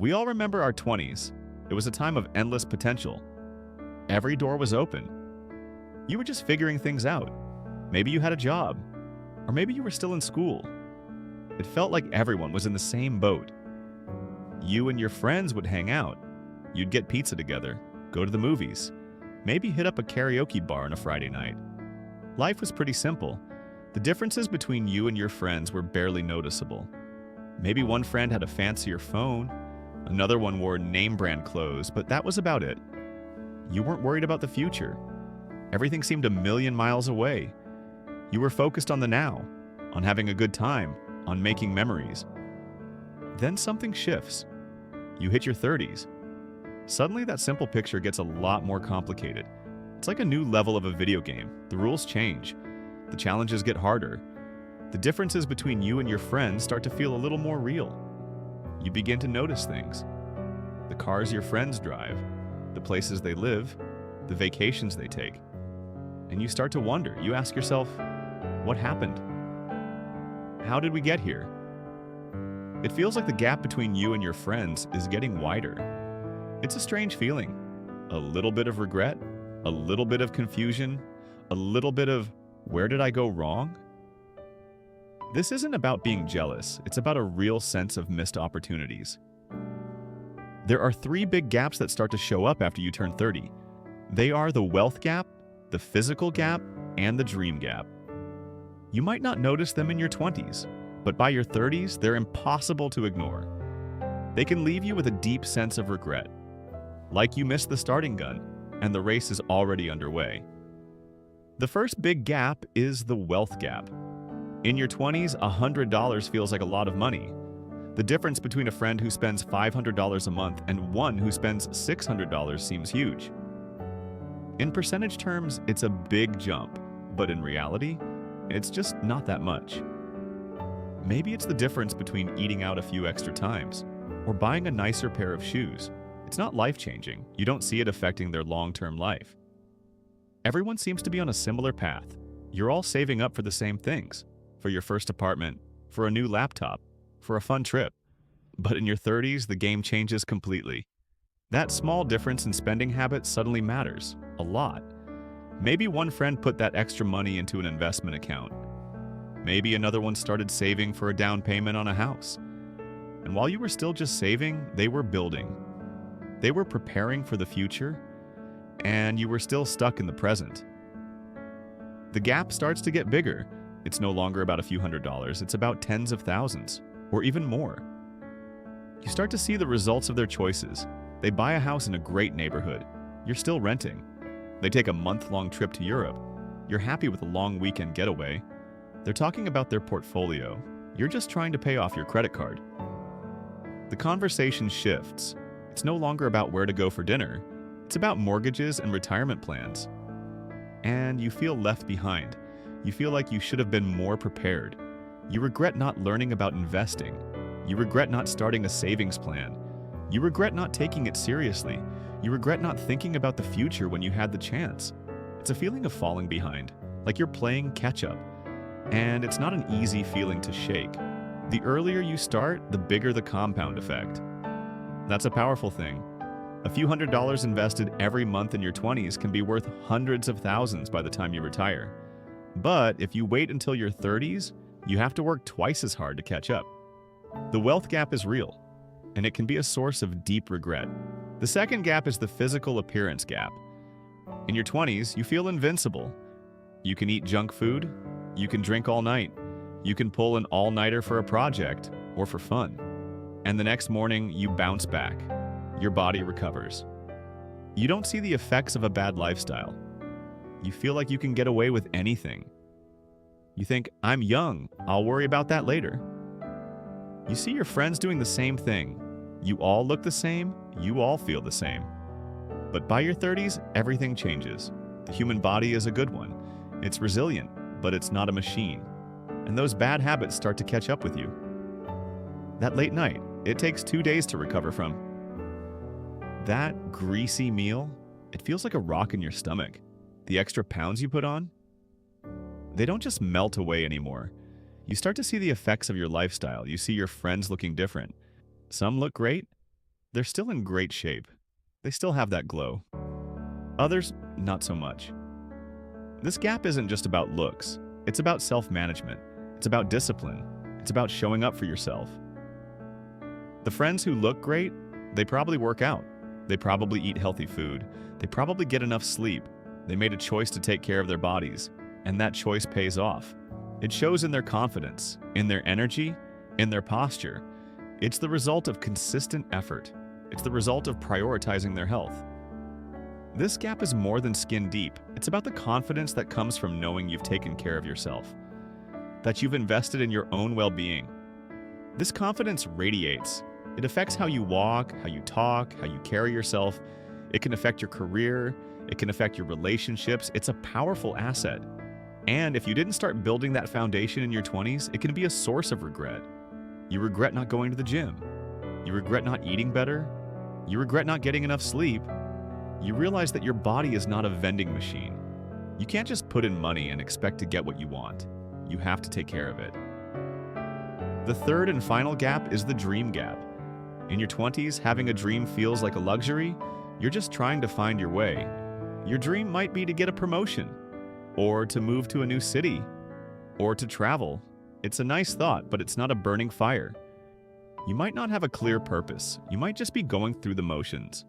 We all remember our 20s. It was a time of endless potential. Every door was open. You were just figuring things out. Maybe you had a job, or maybe you were still in school. It felt like everyone was in the same boat. You and your friends would hang out. You'd get pizza together, go to the movies, maybe hit up a karaoke bar on a Friday night. Life was pretty simple. The differences between you and your friends were barely noticeable. Maybe one friend had a fancier phone, another one wore name-brand clothes, but that was about it. You weren't worried about the future. Everything seemed a million miles away. You were focused on the now, on having a good time, on making memories. Then something shifts. You hit your 30s. Suddenly that simple picture gets a lot more complicated. It's like a new level of a video game. The rules change. The challenges get harder. The differences between you and your friends start to feel a little more real. You begin to notice things. The cars your friends drive, the places they live, the vacations they take. And you start to wonder. You ask yourself, what happened? How did we get here? It feels like the gap between you and your friends is getting wider. It's a strange feeling. A little bit of regret, a little bit of confusion, a little bit of, where did I go wrong? This isn't about being jealous. It's about a real sense of missed opportunities. There are three big gaps that start to show up after you turn 30. They are the wealth gap, the physical gap, and the dream gap. You might not notice them in your 20s, but by your 30s, they're impossible to ignore. They can leave you with a deep sense of regret, like you missed the starting gun, and the race is already underway. The first big gap is the wealth gap. In your 20s, $100 feels like a lot of money. The difference between a friend who spends $500 a month and one who spends $600 seems huge. In percentage terms, it's a big jump, but in reality, it's just not that much. Maybe it's the difference between eating out a few extra times or buying a nicer pair of shoes. It's not life-changing. You don't see it affecting their long-term life. Everyone seems to be on a similar path. You're all saving up for the same things, for your first apartment, for a new laptop, for a fun trip. But in your 30s, the game changes completely. That small difference in spending habits suddenly matters a lot. Maybe one friend put that extra money into an investment account. Maybe another one started saving for a down payment on a house. And while you were still just saving, they were building. They were preparing for the future, and you were still stuck in the present. The gap starts to get bigger. It's no longer about a few $100s, it's about tens of thousands, or even more. You start to see the results of their choices. They buy a house in a great neighborhood. You're still renting. They take a month-long trip to Europe. You're happy with a long weekend getaway. They're talking about their portfolio. You're just trying to pay off your credit card. The conversation shifts. It's no longer about where to go for dinner. It's about mortgages and retirement plans. And you feel left behind. You feel like you should have been more prepared. You regret not learning about investing. You regret not starting a savings plan. You regret not taking it seriously. You regret not thinking about the future when you had the chance. It's a feeling of falling behind, like you're playing catch-up. And it's not an easy feeling to shake. The earlier you start, the bigger the compound effect. That's a powerful thing. A few $100s invested every month in your 20s can be worth hundreds of thousands by the time you retire. But if you wait until your 30s, you have to work twice as hard to catch up. The wealth gap is real, and it can be a source of deep regret. The second gap is the physical appearance gap. In your 20s, you feel invincible. You can eat junk food, you can drink all night, you can pull an all-nighter for a project or for fun. And the next morning, you bounce back. Your body recovers. You don't see the effects of a bad lifestyle. You feel like you can get away with anything. You think, I'm young, I'll worry about that later. You see your friends doing the same thing. You all look the same, you all feel the same. But by your 30s, everything changes. The human body is a good one. It's resilient, but it's not a machine. And those bad habits start to catch up with you. That late night, it takes 2 days to recover from. That greasy meal, it feels like a rock in your stomach. The extra pounds you put on, they don't just melt away anymore. You start to see the effects of your lifestyle. You see your friends looking different. Some look great, They're still in great shape. They still have that glow. Others, not so much. This gap isn't just about looks. It's about self-management. It's about discipline. It's about showing up for yourself. The friends who look great, they probably work out. They probably eat healthy food. They probably get enough sleep. They made a choice to take care of their bodies, and that choice pays off. It shows in their confidence, in their energy, in their posture. It's the result of consistent effort. It's the result of prioritizing their health. This gap is more than skin deep. It's about the confidence that comes from knowing you've taken care of yourself, that you've invested in your own well-being. This confidence radiates. It affects how you walk, how you talk, how you carry yourself. It can affect your career. It can affect your relationships. It's a powerful asset. And if you didn't start building that foundation in your 20s, it can be a source of regret. You regret not going to the gym. You regret not eating better. You regret not getting enough sleep. You realize that your body is not a vending machine. You can't just put in money and expect to get what you want. You have to take care of it. The third and final gap is the dream gap. In your 20s, having a dream feels like a luxury. You're just trying to find your way. Your dream might be to get a promotion, or to move to a new city, or to travel. It's a nice thought, but it's not a burning fire. You might not have a clear purpose. You might just be going through the motions.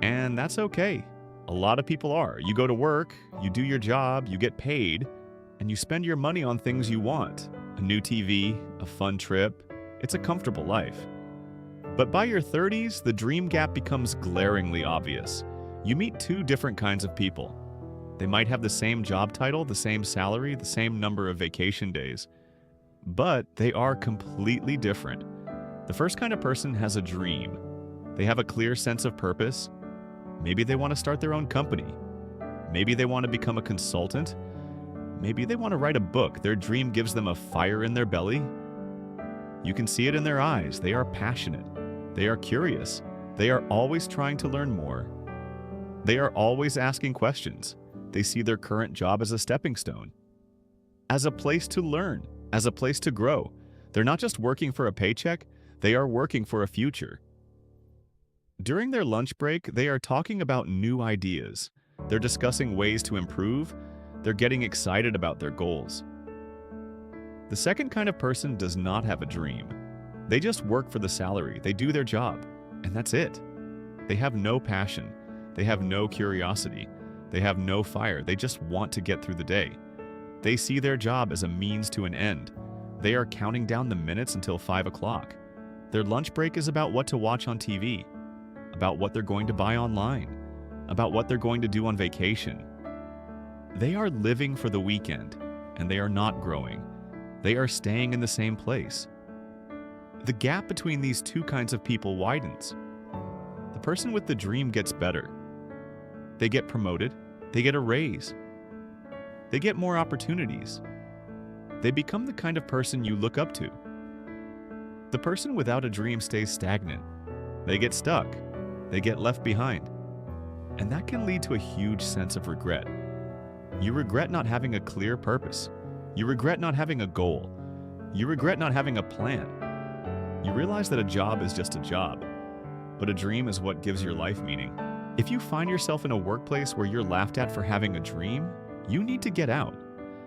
And that's okay. A lot of people are. You go to work, you do your job, you get paid, and you spend your money on things you want. A new TV, a fun trip. It's a comfortable life. But by your 30s, the dream gap becomes glaringly obvious. You meet two different kinds of people. They might have the same job title, the same salary, the same number of vacation days, but they are completely different. The first kind of person has a dream. They have a clear sense of purpose. Maybe they want to start their own company. Maybe they want to become a consultant. Maybe they want to write a book. Their dream gives them a fire in their belly. You can see it in their eyes. They are passionate. They are curious. They are always trying to learn more. They are always asking questions. They see their current job as a stepping stone, as a place to learn, as a place to grow. They're not just working for a paycheck, they are working for a future. During their lunch break, they are talking about new ideas. They're discussing ways to improve. They're getting excited about their goals. The second kind of person does not have a dream. They just work for the salary. They do their job, and that's it. They have no passion. They have no curiosity. They have no fire. They just want to get through the day. They see their job as a means to an end. They are counting down the minutes until 5 o'clock. Their lunch break is about what to watch on TV, about what they're going to buy online, about what they're going to do on vacation. They are living for the weekend, and they are not growing. They are staying in the same place. The gap between these two kinds of people widens. The person with the dream gets better. They get promoted. They get a raise. They get more opportunities. They become the kind of person you look up to. The person without a dream stays stagnant. They get stuck. They get left behind. And that can lead to a huge sense of regret. You regret not having a clear purpose. You regret not having a goal. You regret not having a plan. You realize that a job is just a job, but a dream is what gives your life meaning. If you find yourself in a workplace where you're laughed at for having a dream, you need to get out.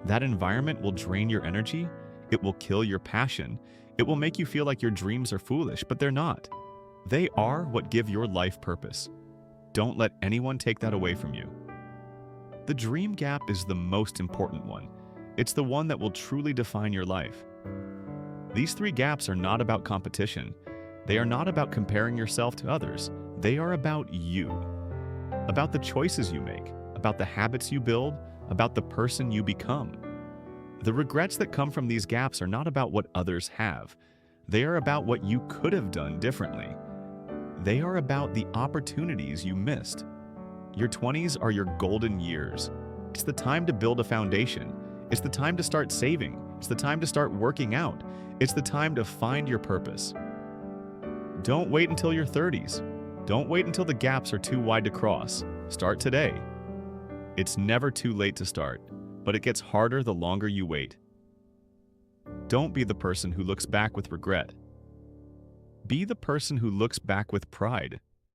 That environment will drain your energy. It will kill your passion. It will make you feel like your dreams are foolish, but they're not. They are what give your life purpose. Don't let anyone take that away from you. The dream gap is the most important one. It's the one that will truly define your life. These three gaps are not about competition. They are not about comparing yourself to others. They are about you, about the choices you make, about the habits you build, about the person you become. The regrets that come from these gaps are not about what others have. They are about what you could have done differently. They are about the opportunities you missed. Your 20s are your golden years. It's the time to build a foundation. It's the time to start saving. It's the time to start working out. It's the time to find your purpose. Don't wait until your 30s. Don't wait until the gaps are too wide to cross. Start today. It's never too late to start, but it gets harder the longer you wait. Don't be the person who looks back with regret. Be the person who looks back with pride.